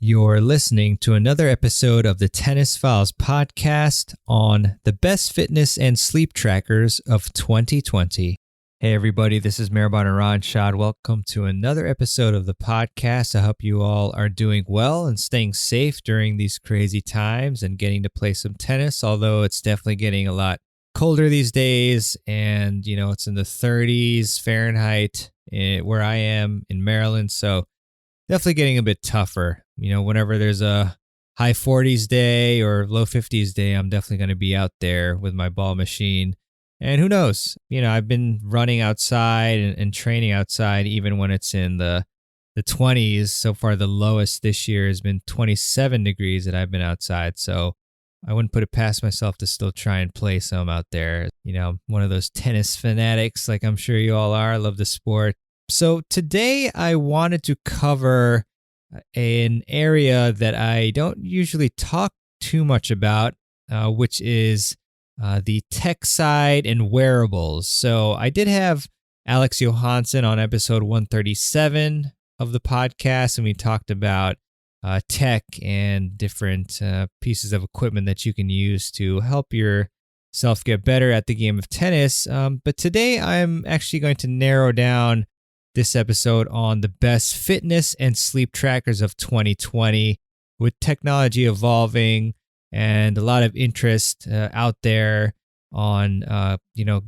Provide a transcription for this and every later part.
You're listening to another episode of the Tennis Files podcast on the best fitness and sleep trackers of 2020. Hey everybody, this is Mehrbon Iranshad. Welcome to another episode of the podcast. I hope you all are doing well and staying safe during these crazy times and getting to play some tennis, although it's definitely getting a lot colder these days, and it's in the 30s Fahrenheit where I am in Maryland, so definitely getting a bit tougher. Whenever there's a high 40s day or low 50s day, I'm definitely going to be out there with my ball machine. And who knows? I've been running outside and training outside even when it's in the 20s. So far, the lowest this year has been 27 degrees that I've been outside. So I wouldn't put it past myself to still try and play some out there. I'm one of those tennis fanatics like I'm sure you all are. I love the sport. So today I wanted to cover an area that I don't usually talk too much about, which is the tech side and wearables. So I did have Alex Johansson on episode 137 of the podcast, and we talked about tech and different pieces of equipment that you can use to help yourself get better at the game of tennis. But today I'm actually going to narrow down this episode on the best fitness and sleep trackers of 2020, with technology evolving and a lot of interest out there on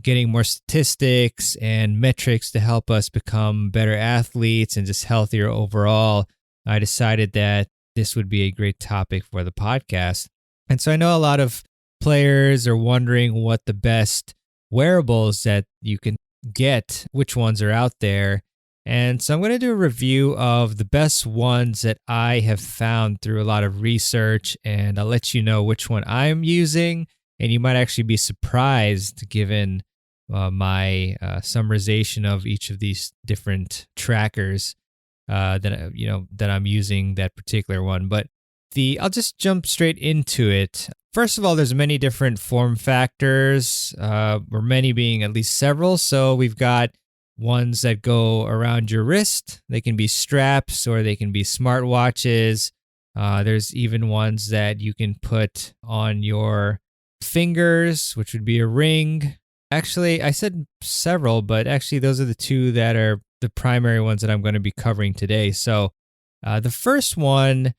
getting more statistics and metrics to help us become better athletes and just healthier overall. I decided that this would be a great topic for the podcast. And so I know a lot of players are wondering what the best wearables that you can get, which ones are out there. And so I'm going to do a review of the best ones that I have found through a lot of research, and I'll let you know which one I'm using. And you might actually be surprised given my summarization of each of these different trackers that I'm using that particular one. But I'll just jump straight into it. First of all, there's many different form factors, or many being at least several. So we've got ones that go around your wrist. They can be straps or they can be smartwatches. There's even ones that you can put on your fingers, which would be a ring. Actually, I said several, but actually those are the two that are the primary ones that I'm going to be covering today. So the first one,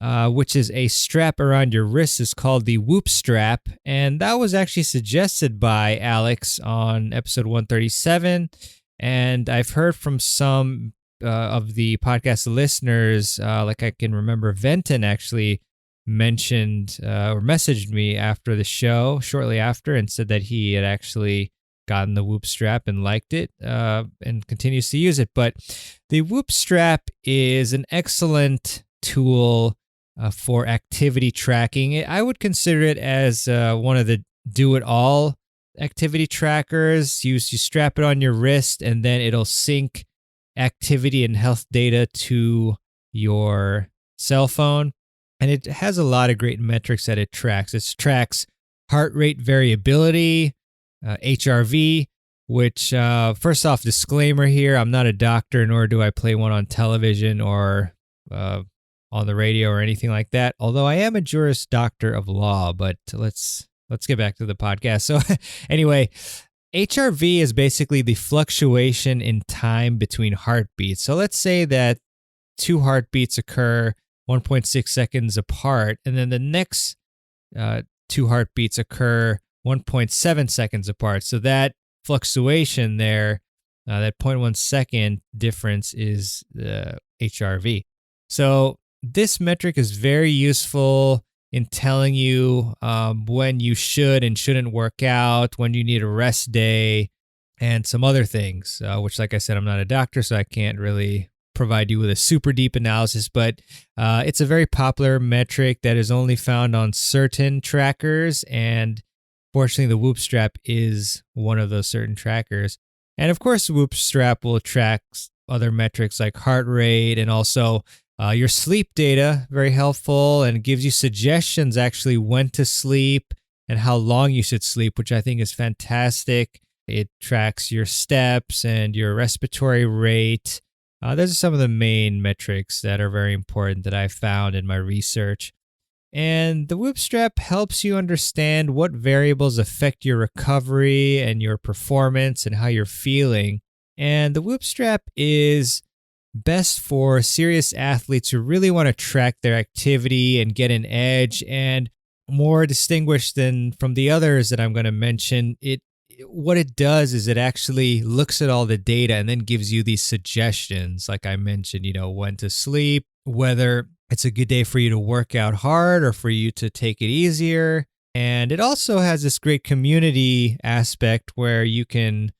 which is a strap around your wrist, is called the Whoop strap. And that was actually suggested by Alex on episode 137. And I've heard from some of the podcast listeners, like I can remember Venton actually mentioned or messaged me after the show, shortly after, and said that he had actually gotten the Whoop strap and liked it and continues to use it. But the Whoop strap is an excellent tool for activity tracking. I would consider it as one of the do-it-all activity trackers. You strap it on your wrist and then it'll sync activity and health data to your cell phone. And it has a lot of great metrics that it tracks. It tracks heart rate variability, HRV, which first off, disclaimer here, I'm not a doctor, nor do I play one on television or on the radio or anything like that. Although I am a Juris Doctor of Law, but let's get back to the podcast. So anyway, HRV is basically the fluctuation in time between heartbeats. So let's say that two heartbeats occur 1.6 seconds apart, and then the next two heartbeats occur 1.7 seconds apart. So that fluctuation there, that 0.1 second difference is the HRV. So this metric is very useful in telling you when you should and shouldn't work out, when you need a rest day, and some other things, which, like I said, I'm not a doctor, so I can't really provide you with a super deep analysis, but it's a very popular metric that is only found on certain trackers, and fortunately, the Whoop strap is one of those certain trackers. And of course, the Whoop strap will track other metrics like heart rate and also your sleep data, very helpful, and gives you suggestions actually when to sleep and how long you should sleep, which I think is fantastic. It tracks your steps and your respiratory rate, Those are some of the main metrics that are very important that I found in my research. And the Whoop strap helps you understand what variables affect your recovery and your performance and how you're feeling. And the Whoop strap is best for serious athletes who really want to track their activity and get an edge. And more distinguished than from the others that I'm going to mention, what it does is it actually looks at all the data and then gives you these suggestions, like I mentioned, when to sleep, whether it's a good day for you to work out hard or for you to take it easier. And it also has this great community aspect where you can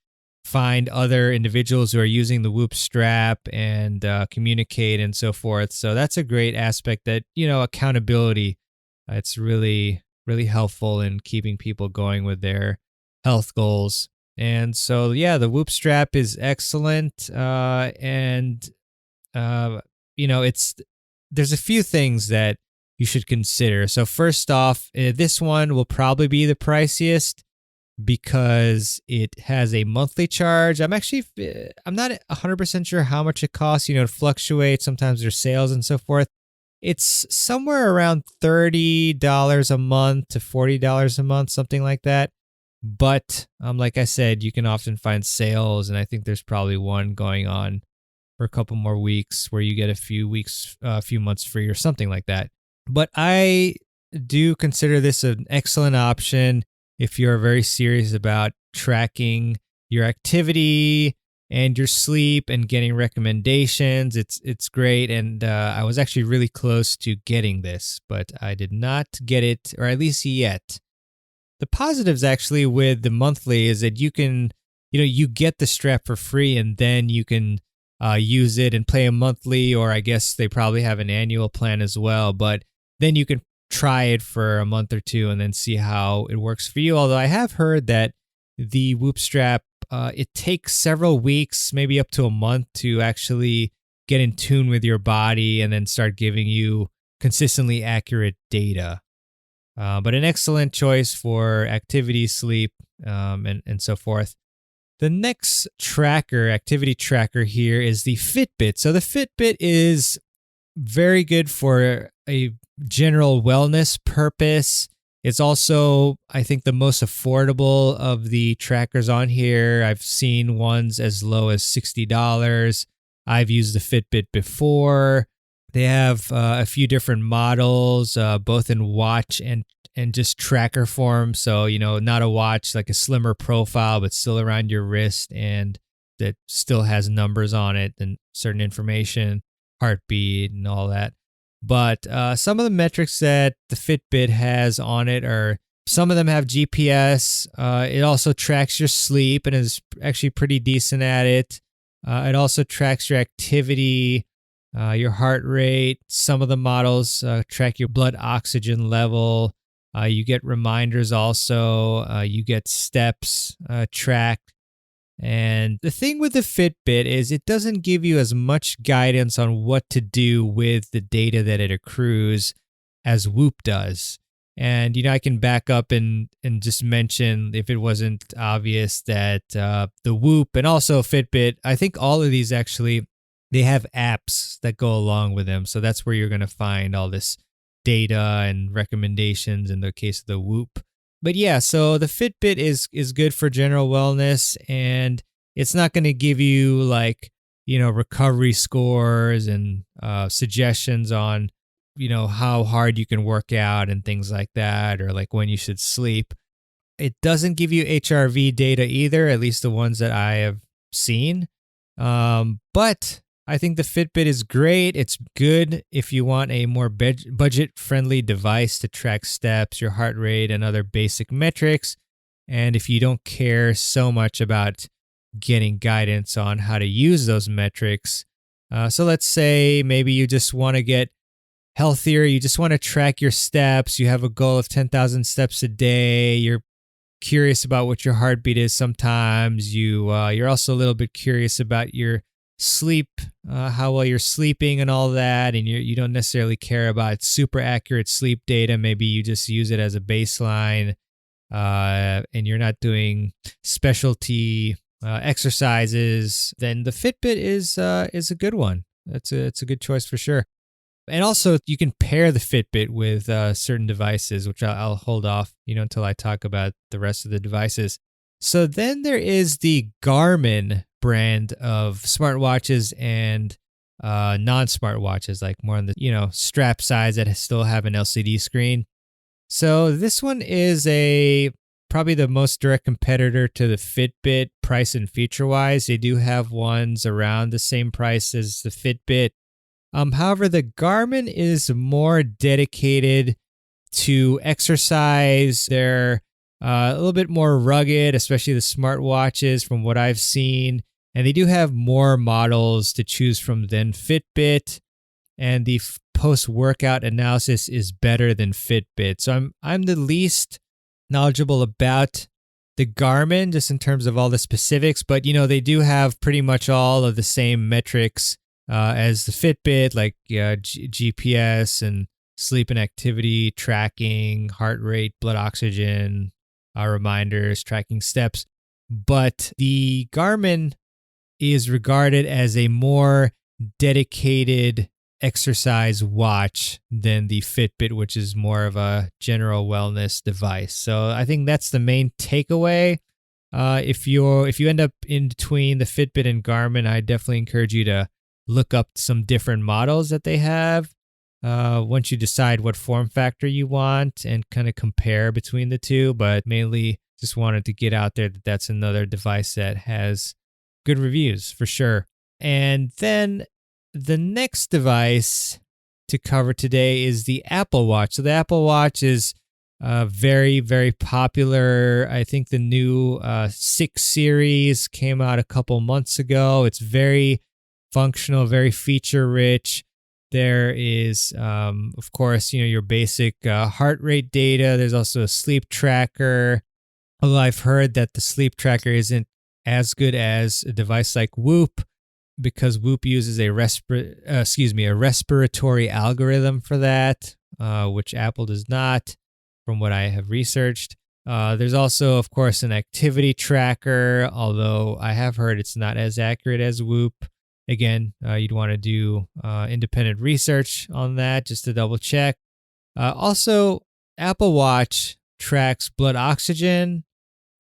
find other individuals who are using the Whoop strap and communicate and so forth. So that's a great aspect that, accountability, it's really, really helpful in keeping people going with their health goals. And so, the Whoop strap is excellent. There's a few things that you should consider. So first off, this one will probably be the priciest because it has a monthly charge. I'm not 100% sure how much it costs. It fluctuates. Sometimes there's sales and so forth. It's somewhere around $30 a month to $40 a month, something like that. But like I said, you can often find sales, and I think there's probably one going on for a couple more weeks where you get a few months free or something like that. But I do consider this an excellent option if you're very serious about tracking your activity and your sleep and getting recommendations. It's great, and I was actually really close to getting this, but I did not get it, or at least yet. The positives actually with the monthly is that you can, you get the strap for free, and then you can use it and play a monthly, or I guess they probably have an annual plan as well, but then you can try it for a month or two and then see how it works for you. Although I have heard that the Whoop strap, it takes several weeks, maybe up to a month, to actually get in tune with your body and then start giving you consistently accurate data. But an excellent choice for activity, sleep, and so forth. The next activity tracker here is the Fitbit. So the Fitbit is very good for a general wellness purpose. It's also, I think, the most affordable of the trackers on here. I've seen ones as low as $60. I've used the Fitbit before. They have a few different models, both in watch and just tracker form. So, not a watch, like a slimmer profile, but still around your wrist, and that still has numbers on it and certain information, heartbeat and all that. But some of the metrics that the Fitbit has on it are, some of them have GPS. It also tracks your sleep and is actually pretty decent at it. It also tracks your activity, your heart rate. Some of the models track your blood oxygen level. You get reminders also. You get steps tracked. And the thing with the Fitbit is it doesn't give you as much guidance on what to do with the data that it accrues as Whoop does. And, I can back up and just mention, if it wasn't obvious, that the Whoop and also Fitbit, I think all of these actually, they have apps that go along with them. So that's where you're going to find all this data and recommendations in the case of the Whoop. But yeah, so the Fitbit is good for general wellness, and it's not going to give you recovery scores and suggestions on, how hard you can work out and things like that, or like when you should sleep. It doesn't give you HRV data either, at least the ones that I have seen. But I think the Fitbit is great. It's good if you want a more budget-friendly device to track steps, your heart rate, and other basic metrics. And if you don't care so much about getting guidance on how to use those metrics. So let's say maybe you just want to get healthier. You just want to track your steps. You have a goal of 10,000 steps a day. You're curious about what your heartbeat is sometimes. You're also a little bit curious about your sleep, how well you're sleeping and all that, and you don't necessarily care about super accurate sleep data. Maybe you just use it as a baseline, and you're not doing specialty exercises, then the Fitbit is a good one. It's a good choice for sure. And also, you can pair the Fitbit with certain devices, which I'll hold off, until I talk about the rest of the devices. So then there is the Garmin brand of smartwatches and non-smartwatches, like more on the strap size that still have an LCD screen. So this one is probably the most direct competitor to the Fitbit price and feature wise. They do have ones around the same price as the Fitbit. However, the Garmin is more dedicated to exercise. They're a little bit more rugged, especially the smartwatches from what I've seen. And they do have more models to choose from than Fitbit. And the post-workout analysis is better than Fitbit. So I'm the least knowledgeable about the Garmin just in terms of all the specifics. But, they do have pretty much all of the same metrics as the Fitbit, like GPS and sleep and activity tracking, heart rate, blood oxygen, reminders, tracking steps. But the Garmin is regarded as a more dedicated exercise watch than the Fitbit, which is more of a general wellness device. So I think that's the main takeaway. If you end up in between the Fitbit and Garmin, I definitely encourage you to look up some different models that they have once you decide what form factor you want and kind of compare between the two. But mainly just wanted to get out there that that's another device that has good reviews for sure. And then the next device to cover today is the Apple Watch. So the Apple Watch is very, very popular. I think the new 6 series came out a couple months ago. It's very functional, very feature rich. There is, of course, your basic heart rate data. There's also a sleep tracker. Although I've heard that the sleep tracker isn't as good as a device like Whoop, because Whoop uses a respiratory algorithm for that, which Apple does not, from what I have researched. There's also, of course, an activity tracker, although I have heard it's not as accurate as Whoop. Again, you'd want to do independent research on that just to double check. Also, Apple Watch tracks blood oxygen,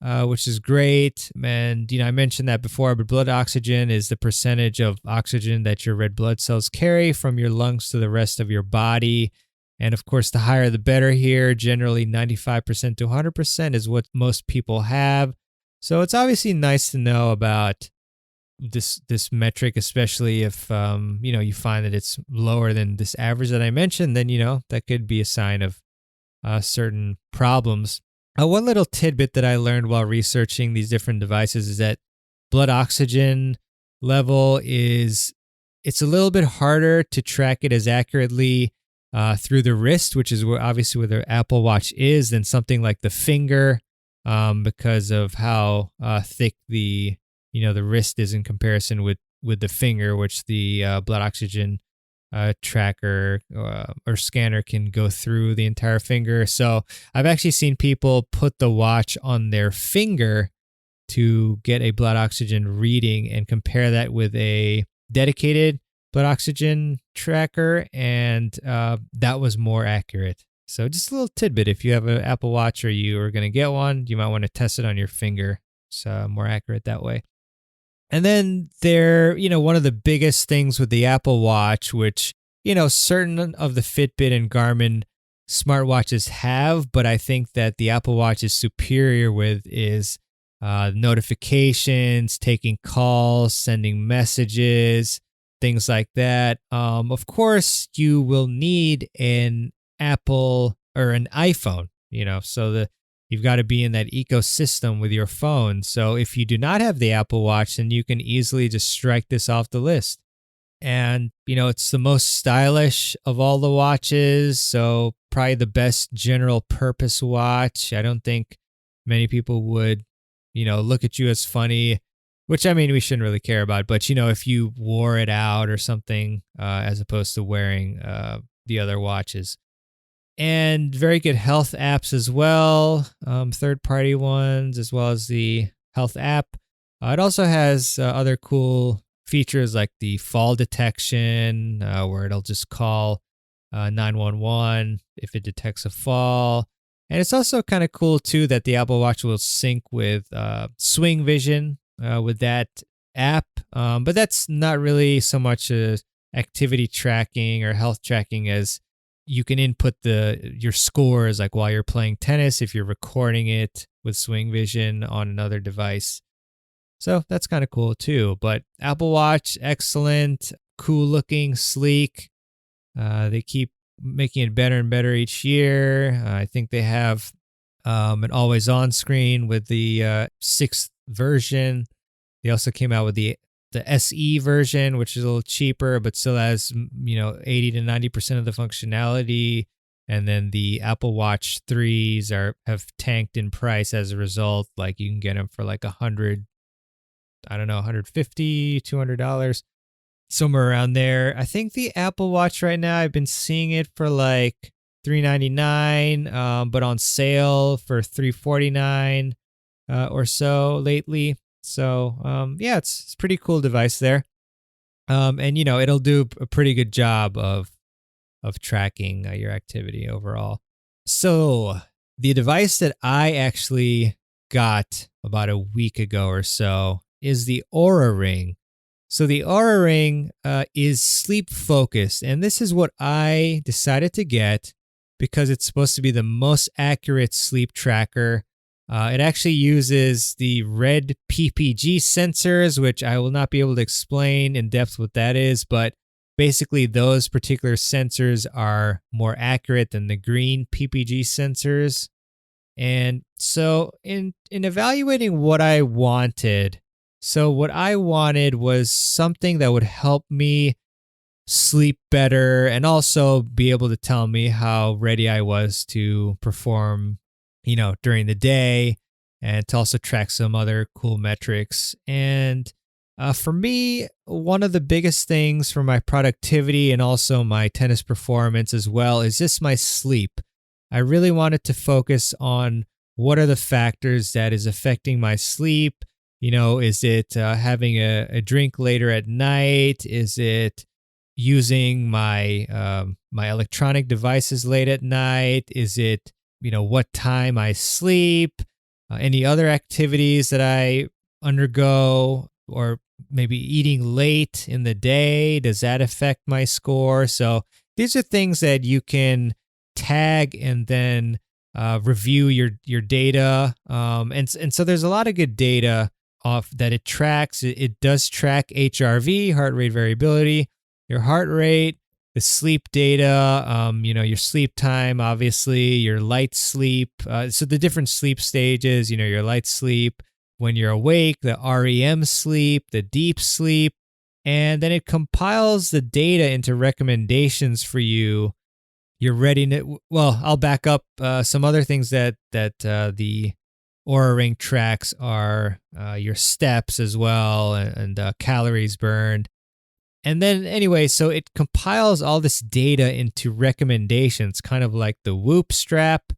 which is great. And, I mentioned that before, but blood oxygen is the percentage of oxygen that your red blood cells carry from your lungs to the rest of your body. And of course, the higher the better here. Generally, 95% to 100% is what most people have. So it's obviously nice to know about this metric, especially if you find that it's lower than this average that I mentioned, then that could be a sign of certain problems. One little tidbit that I learned while researching these different devices is that blood oxygen level it's a little bit harder to track it as accurately through the wrist, which is obviously where the Apple Watch is, than something like the finger, because of how thick the wrist is in comparison with the finger, which the blood oxygen tracker or scanner can go through the entire finger. So I've actually seen people put the watch on their finger to get a blood oxygen reading and compare that with a dedicated blood oxygen tracker, and that was more accurate. So just a little tidbit: if you have an Apple Watch or you are going to get one, you might want to test it on your finger. It's more accurate that way. And then one of the biggest things with the Apple Watch, which, certain of the Fitbit and Garmin smartwatches have, but I think that the Apple Watch is superior with, is notifications, taking calls, sending messages, things like that. Of course, you will need an Apple or an iPhone, so you've got to be in that ecosystem with your phone. So if you do not have the Apple Watch, then you can easily just strike this off the list. And, it's the most stylish of all the watches. So probably the best general purpose watch. I don't think many people would, look at you as funny, which we shouldn't really care about. But, if you wore it out or something, as opposed to wearing the other watches. And very good health apps as well, third-party ones, as well as the health app. It also has other cool features like the fall detection, where it'll just call 911 if it detects a fall. And it's also kind of cool too that the Apple Watch will sync with Swing Vision with that app. But that's not really so much activity tracking or health tracking as you can input your scores like while you're playing tennis if you're recording it with Swing Vision on another device. So that's kind of cool too. But Apple Watch, excellent, cool looking, sleek. They keep making it better and better each year. I think they have an always on screen with the sixth version. They also came out with the SE version, which is a little cheaper, but still has 80 to 90% of the functionality. And then the Apple Watch 3s have tanked in price as a result. Like you can get them for like $150, $200, somewhere around there. I think the Apple Watch right now, I've been seeing it for like $399, but on sale for $349 or so lately. So yeah, it's a pretty cool device there. And it'll do a pretty good job of tracking your activity overall. So the device that I actually got about a week ago or so is the Oura Ring. So the Oura Ring is sleep focused, and this is what I decided to get because it's supposed to be the most accurate sleep tracker. It actually uses the red PPG sensors, which I will not be able to explain in depth what that is, but basically those particular sensors are more accurate than the green PPG sensors. And so in evaluating what I wanted was something that would help me sleep better and also be able to tell me how ready I was to perform during the day, and to also track some other cool metrics. And for me, one of the biggest things for my productivity and also my tennis performance as well is just my sleep. I really wanted to focus on what are the factors that is affecting my sleep. Is it having a drink later at night? Is it using my my electronic devices late at night? Is it what time I sleep, any other activities that I undergo, or maybe eating late in the day? Does that affect my score? So these are things that you can tag and then review your data. And so there's a lot of good data off that it tracks. It does track HRV, heart rate variability, your heart rate, the sleep data, your sleep time, obviously, your light sleep. So the different sleep stages, your light sleep, when you're awake, the REM sleep, the deep sleep, and then it compiles the data into recommendations for you. Your readiness. Well, I'll back up. Some other things that the Oura Ring tracks are your steps as well, and calories burned. And then anyway, so it compiles all this data into recommendations, kind of like the Whoop strap.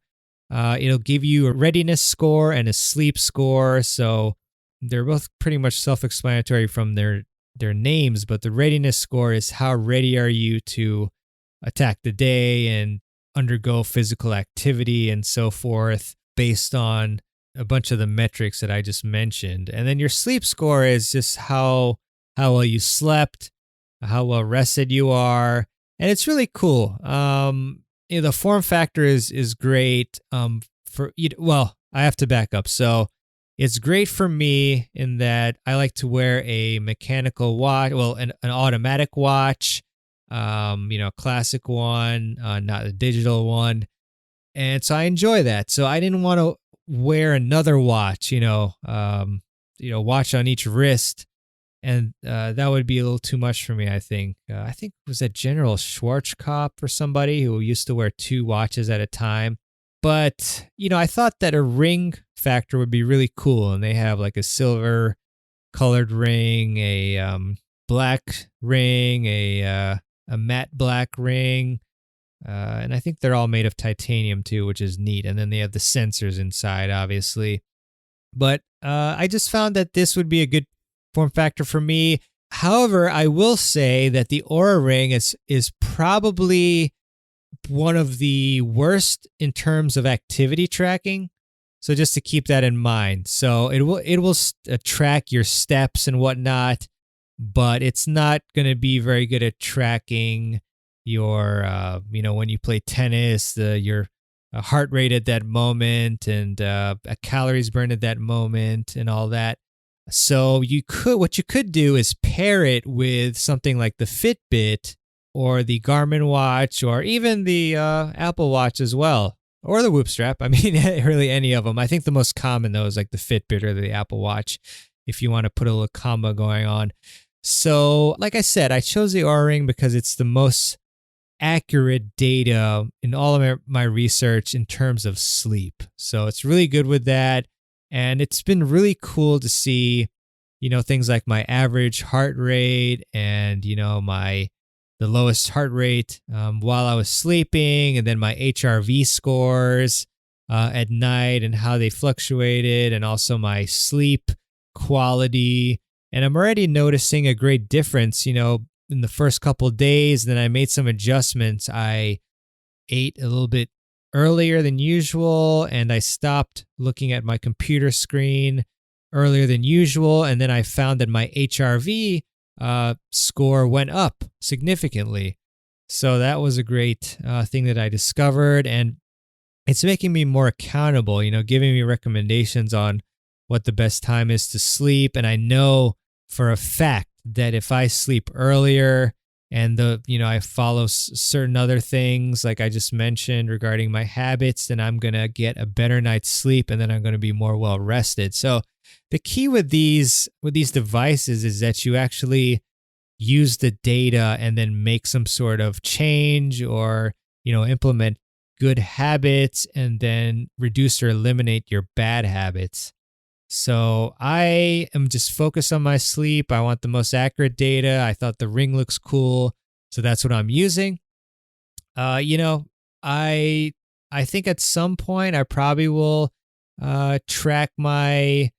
It'll give you a readiness score and a sleep score. So they're both pretty much self-explanatory from their names, but the readiness score is how ready are you to attack the day and undergo physical activity and so forth based on a bunch of the metrics that I just mentioned. And then your sleep score is just how well you slept, how well rested you are, and it's really cool. The form factor is great. Well, I have to back up. So it's great for me in that I like to wear a mechanical watch, well, an automatic watch, classic one, not a digital one, and so I enjoy that. So I didn't want to wear another watch, watch on each wrist. And that would be a little too much for me, I think. I think it was that General Schwarzkopf or somebody who used to wear two watches at a time. But, I thought that a ring factor would be really cool. And they have like a silver colored ring, a black ring, a matte black ring. And I think they're all made of titanium too, which is neat. And then they have the sensors inside, obviously. But I just found that this would be a good form factor for me. However, I will say that the Oura Ring is probably one of the worst in terms of activity tracking. So just to keep that in mind. So it will track your steps and whatnot, but it's not going to be very good at tracking your when you play tennis, your heart rate at that moment, and calories burned at that moment, and all that. So what you could do is pair it with something like the Fitbit or the Garmin watch, or even the Apple Watch as well, or the Whoop strap. I mean, really any of them. I think the most common though is like the Fitbit or the Apple Watch, if you want to put a little combo going on. So, like I said, I chose the Oura Ring because it's the most accurate data in all of my research in terms of sleep. So it's really good with that. And it's been really cool to see, things like my average heart rate and, the lowest heart rate while I was sleeping, and then my HRV scores at night and how they fluctuated, and also my sleep quality. And I'm already noticing a great difference, in the first couple of days. Then I made some adjustments. I ate a little bit earlier than usual, and I stopped looking at my computer screen earlier than usual. And then I found that my HRV score went up significantly. So that was a great thing that I discovered. And it's making me more accountable, giving me recommendations on what the best time is to sleep. And I know for a fact that if I sleep earlier and I follow certain other things like I just mentioned regarding my habits, then I'm going to get a better night's sleep, and then I'm going to be more well rested. So the key with these devices is that you actually use the data and then make some sort of change, or implement good habits and then reduce or eliminate your bad habits. So I am just focused on my sleep. I want the most accurate data. I thought the Ring looks cool, so that's what I'm using. I think at some point I probably will track my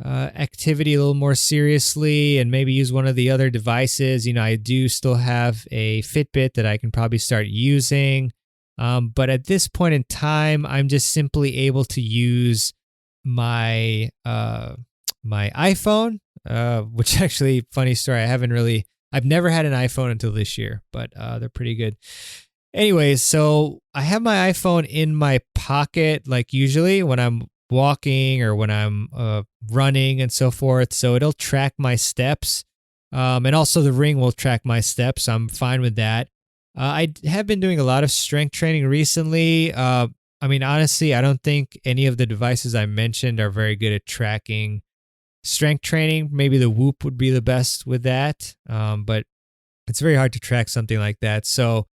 activity a little more seriously, and maybe use one of the other devices. I do still have a Fitbit that I can probably start using. But at this point in time, I'm just simply able to use my my iPhone, which actually, funny story, I've never had an iPhone until this year, but they're pretty good. Anyways, so I have my iPhone in my pocket, like usually when I'm walking or when I'm running and so forth. So it'll track my steps. And also the Ring will track my steps. I'm fine with that. I have been doing a lot of strength training recently. Honestly, I don't think any of the devices I mentioned are very good at tracking strength training. Maybe the Whoop would be the best with that. But it's very hard to track something like that. So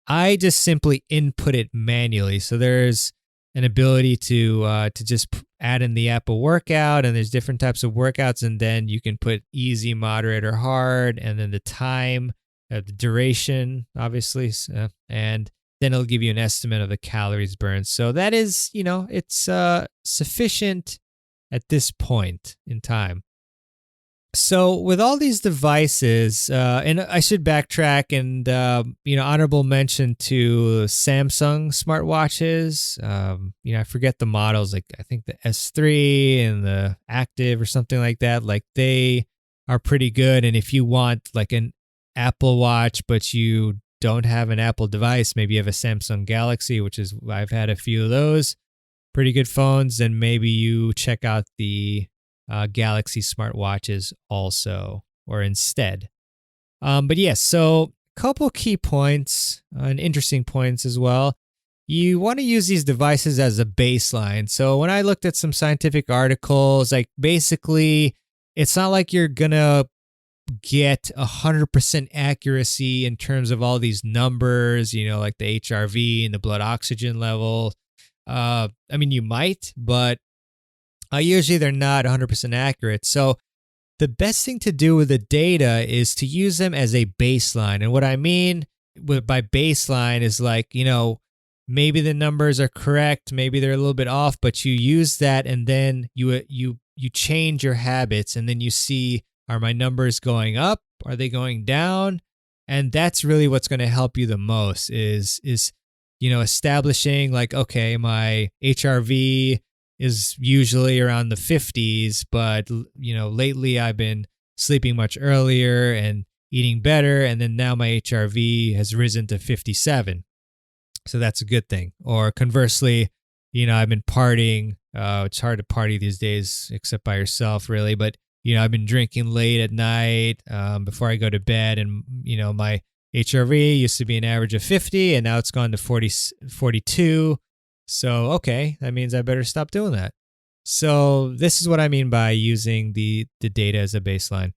I just simply input it manually. So there's an ability to just add in the Apple workout, and there's different types of workouts, and then you can put easy, moderate, or hard, and then the time, the duration, obviously, and then it'll give you an estimate of the calories burned. So that is, it's sufficient at this point in time. So with all these devices, and I should backtrack and, honorable mention to Samsung smartwatches. I forget the models, like I think the S3 and the Active or something like that. Like they are pretty good. And if you want like an Apple Watch, but you don't have an Apple device, maybe you have a Samsung Galaxy, I've had a few of those, pretty good phones, then maybe you check out the Galaxy smartwatches also, or instead. But yes, so a couple key points and interesting points as well. You want to use these devices as a baseline. So when I looked at some scientific articles, like basically, it's not like you're going to get 100% accuracy in terms of all these numbers, like the HRV and the blood oxygen level. You might, but usually they're not 100% accurate. So the best thing to do with the data is to use them as a baseline. And what I mean by baseline is like, maybe the numbers are correct, maybe they're a little bit off, but you use that and then you change your habits, and then you see, are my numbers going up? Are they going down? And that's really what's going to help you the most is establishing like, okay, my HRV is usually around the 50s, but lately I've been sleeping much earlier and eating better, and then now my HRV has risen to 57. So that's a good thing. Or conversely, I've been partying. It's hard to party these days, except by yourself, really. But I've been drinking late at night before I go to bed, and my HRV used to be an average of 50, and now it's gone to 42. So okay, that means I better stop doing that. So this is what I mean by using the data as a baseline.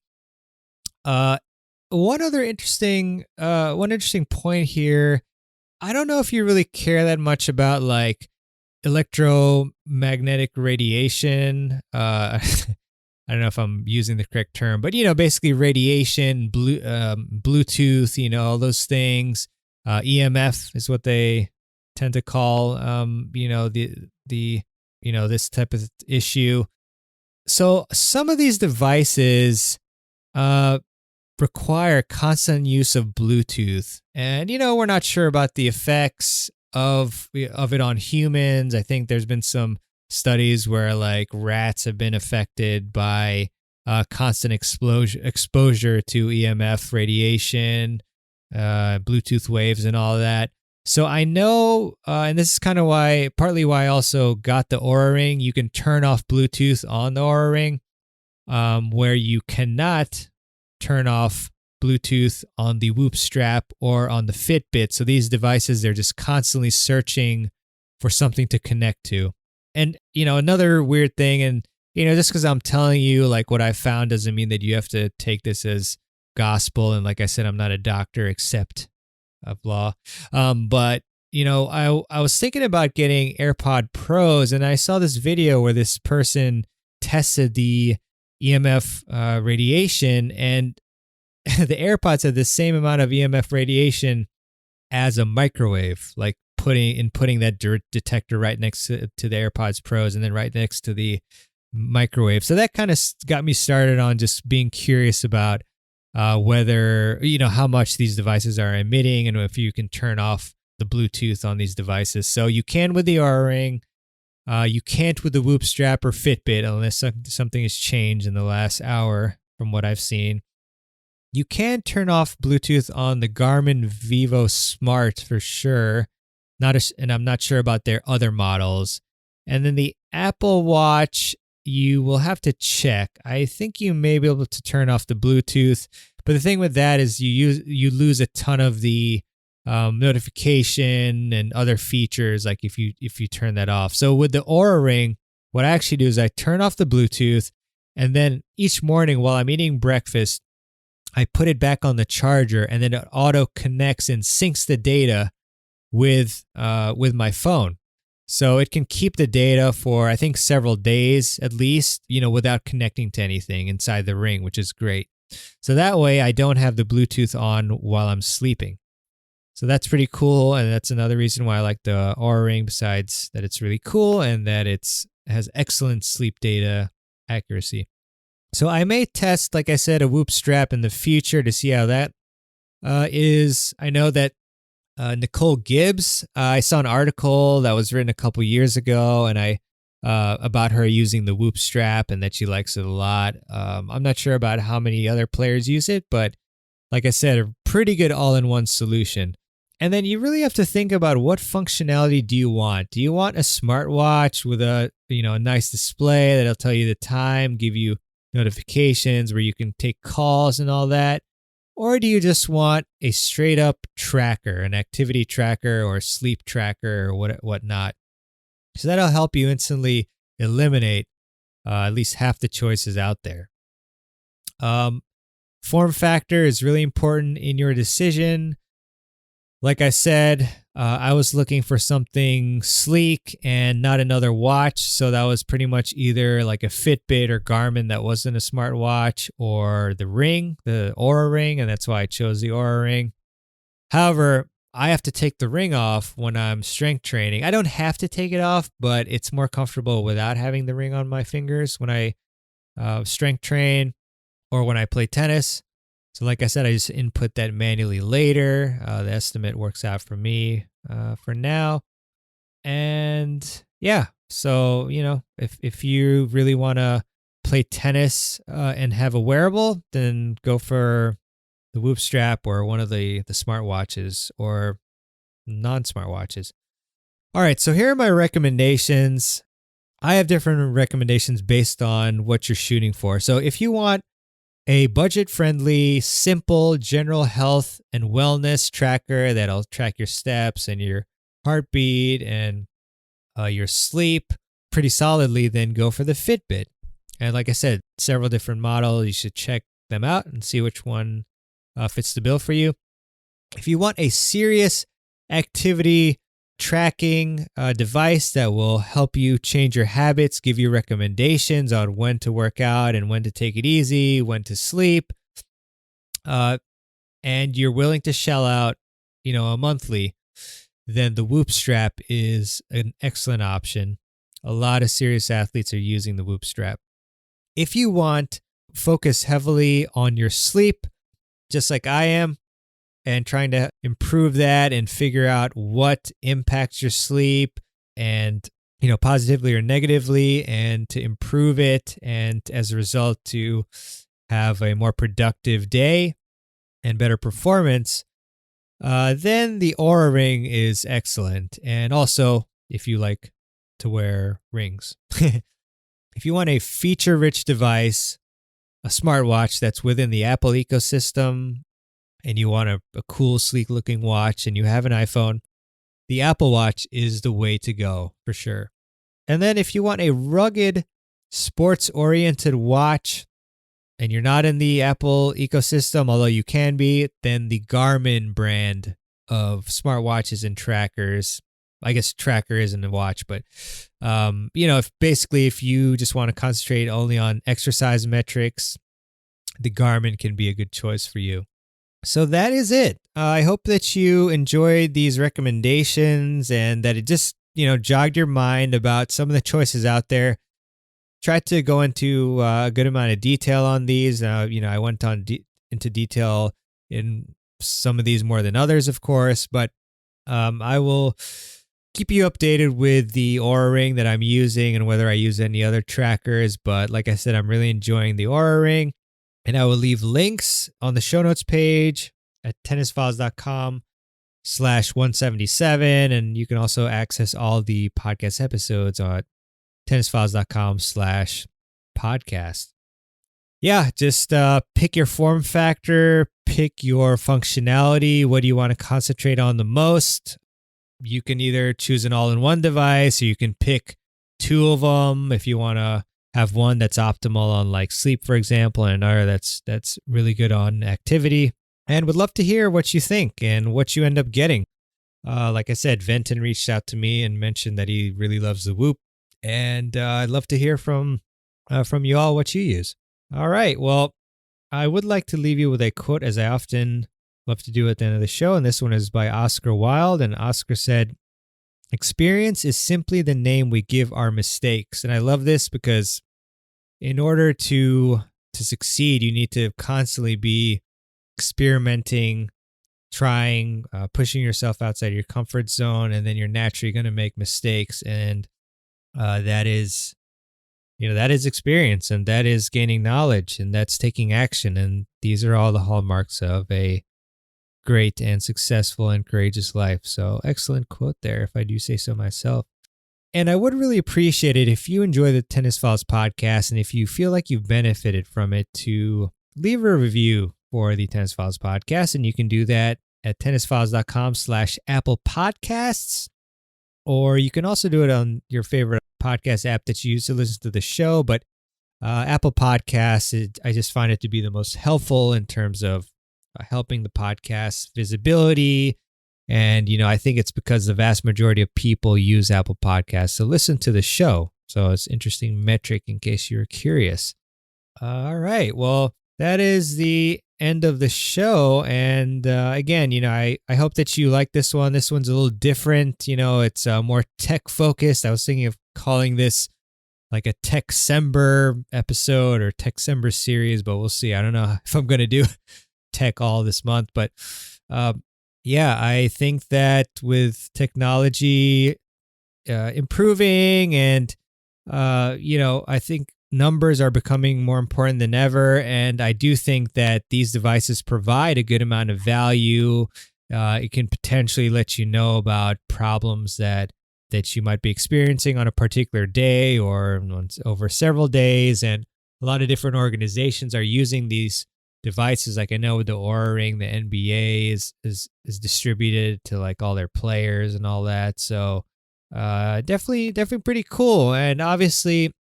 One interesting point here. I don't know if you really care that much about like electromagnetic radiation. I don't know if I'm using the correct term, but basically radiation, Bluetooth, all those things. EMF is what they tend to call, this type of issue. So some of these devices require constant use of Bluetooth, and we're not sure about the effects of it on humans. I think there's been some studies where like rats have been affected by constant exposure to EMF radiation, Bluetooth waves, and all of that. So I know, and this is kind of partly why I also got the Oura Ring. You can turn off Bluetooth on the Oura Ring, where you cannot turn off Bluetooth on the Whoop strap or on the Fitbit. So these devices, they're just constantly searching for something to connect to. And, another weird thing, and, just because I'm telling you like what I found doesn't mean that you have to take this as gospel. And like I said, I'm not a doctor except of law. But, I was thinking about getting AirPod Pros, and I saw this video where this person tested the EMF radiation, and the AirPods had the same amount of EMF radiation as a microwave, like putting that detector right next to the AirPods Pros, and then right next to the microwave. So that kind of got me started on just being curious about whether, how much these devices are emitting, and if you can turn off the Bluetooth on these devices. So you can with the Oura Ring. You can't with the Whoop strap or Fitbit unless something has changed in the last hour from what I've seen. You can turn off Bluetooth on the Garmin Vivo Smart for sure. And I'm not sure about their other models. And then the Apple Watch, you will have to check. I think you may be able to turn off the Bluetooth, but the thing with that is you lose a ton of the notification and other features, like if you turn that off. So with the Oura Ring, what I actually do is I turn off the Bluetooth, and then each morning while I'm eating breakfast, I put it back on the charger, and then it auto connects and syncs the data with my phone. So it can keep the data for, I think, several days at least, without connecting to anything inside the ring, which is great. So that way I don't have the Bluetooth on while I'm sleeping. So that's pretty cool, and that's another reason why I like the Oura Ring, besides that it's really cool and that it has excellent sleep data accuracy. So I may test, like I said, a Whoop strap in the future to see how that is. I know that Nicole Gibbs, I saw an article that was written a couple years ago, and about her using the Whoop strap and that she likes it a lot. I'm not sure about how many other players use it, but like I said, a pretty good all-in-one solution. And then you really have to think about what functionality do you want? Do you want a smartwatch with a nice display that'll tell you the time, give you notifications where you can take calls and all that? Or do you just want a straight up tracker, an activity tracker or a sleep tracker or whatnot? So that'll help you instantly eliminate at least half the choices out there. Form factor is really important in your decision. Like I said, I was looking for something sleek and not another watch. So that was pretty much either like a Fitbit or Garmin that wasn't a smartwatch, or the Ring, the Oura Ring. And that's why I chose the Oura Ring. However, I have to take the ring off when I'm strength training. I don't have to take it off, but it's more comfortable without having the ring on my fingers when I strength train or when I play tennis. So like I said, I just input that manually later. The estimate works out for me for now. And yeah, so, if you really want to play tennis and have a wearable, then go for the Whoop strap or one of the smartwatches or non-smartwatches. All right, so here are my recommendations. I have different recommendations based on what you're shooting for. So if you want a budget-friendly, simple general health and wellness tracker that'll track your steps and your heartbeat and your sleep pretty solidly, then go for the Fitbit. And like I said, several different models. You should check them out and see which one fits the bill for you. If you want a serious activity tracking device that will help you change your habits, give you recommendations on when to work out and when to take it easy, when to sleep, and you're willing to shell out, a monthly, then the Whoop strap is an excellent option. A lot of serious athletes are using the Whoop strap. If you want, focus heavily on your sleep, just like I am, and trying to improve that and figure out what impacts your sleep and, positively or negatively, and to improve it. And as a result, to have a more productive day and better performance, then the Oura Ring is excellent. And also, if you like to wear rings, if you want a feature-rich device, a smartwatch that's within the Apple ecosystem, and you want a cool, sleek-looking watch, and you have an iPhone, the Apple Watch is the way to go, for sure. And then if you want a rugged, sports-oriented watch, and you're not in the Apple ecosystem, although you can be, then the Garmin brand of smartwatches and trackers. I guess tracker isn't a watch, but, if you just want to concentrate only on exercise metrics, the Garmin can be a good choice for you. So that is it. I hope that you enjoyed these recommendations and that it just, jogged your mind about some of the choices out there. Tried to go into a good amount of detail on these. I went into detail in some of these more than others, of course, but I will keep you updated with the Oura Ring that I'm using and whether I use any other trackers. But like I said, I'm really enjoying the Oura Ring. And I will leave links on the show notes page at tennisfiles.com/177. And you can also access all the podcast episodes on tennisfiles.com/podcast. Yeah, just pick your form factor, pick your functionality. What do you want to concentrate on the most? You can either choose an all-in-one device, or you can pick two of them if you want to have one that's optimal on like sleep, for example, and another that's really good on activity. And would love to hear what you think and what you end up getting. Like I said, Venton reached out to me and mentioned that he really loves the Whoop. And I'd love to hear from you all what you use. All right. Well, I would like to leave you with a quote, as I often love to do at the end of the show. And this one is by Oscar Wilde. And Oscar said, "Experience is simply the name we give our mistakes." And I love this because in order to succeed, you need to constantly be experimenting, trying, pushing yourself outside your comfort zone, and then you're naturally going to make mistakes. And that is experience, and that is gaining knowledge, and that's taking action. And these are all the hallmarks of a great and successful and courageous life. So excellent quote there, if I do say so myself. And I would really appreciate it if you enjoy the Tennis Files podcast and if you feel like you've benefited from it, to leave a review for the Tennis Files podcast. And you can do that at tennisfiles.com/Apple Podcasts, or you can also do it on your favorite podcast app that you use to listen to the show. But Apple Podcasts, I just find it to be the most helpful in terms of helping the podcast visibility. And, I think it's because the vast majority of people use Apple Podcasts to listen to the show. So it's an interesting metric in case you're curious. All right. Well, that is the end of the show. And again, I hope that you like this one. This one's a little different. It's more tech focused. I was thinking of calling this like a Techsember episode or Techsember series, but we'll see. I don't know if I'm going to do tech all this month, but I think that with technology improving and, I think numbers are becoming more important than ever. And I do think that these devices provide a good amount of value. It can potentially let you know about problems that you might be experiencing on a particular day or over several days. And a lot of different organizations are using these devices. Like I know with the Oura Ring, the NBA is distributed to like all their players and all that. So definitely pretty cool. And obviously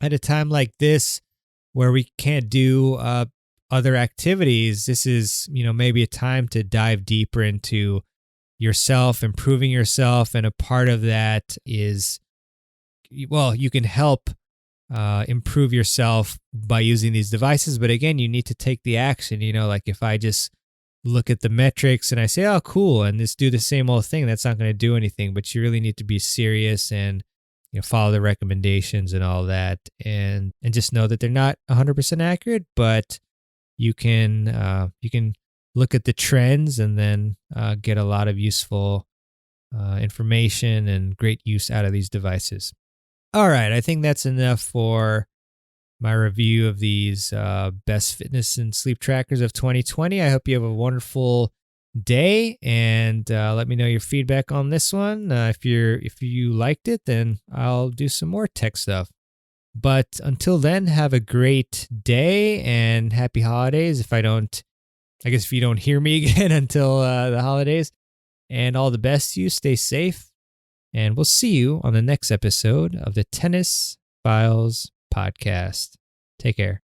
at a time like this where we can't do other activities, this is, maybe a time to dive deeper into yourself, improving yourself. And a part of that is, you can help improve yourself by using these devices. But again, you need to take the action. Like if I just look at the metrics and I say, oh, cool, and just do the same old thing, that's not going to do anything. But you really need to be serious and follow the recommendations and all that. And just know that they're not 100% accurate, but you can look at the trends and then get a lot of useful information and great use out of these devices. All right, I think that's enough for my review of these best fitness and sleep trackers of 2020. I hope you have a wonderful day, and let me know your feedback on this one. If you liked it, then I'll do some more tech stuff. But until then, have a great day and happy holidays. If you don't hear me again until the holidays, and all the best to you. Stay safe, and we'll see you on the next episode of the Tennis Files podcast. Take care.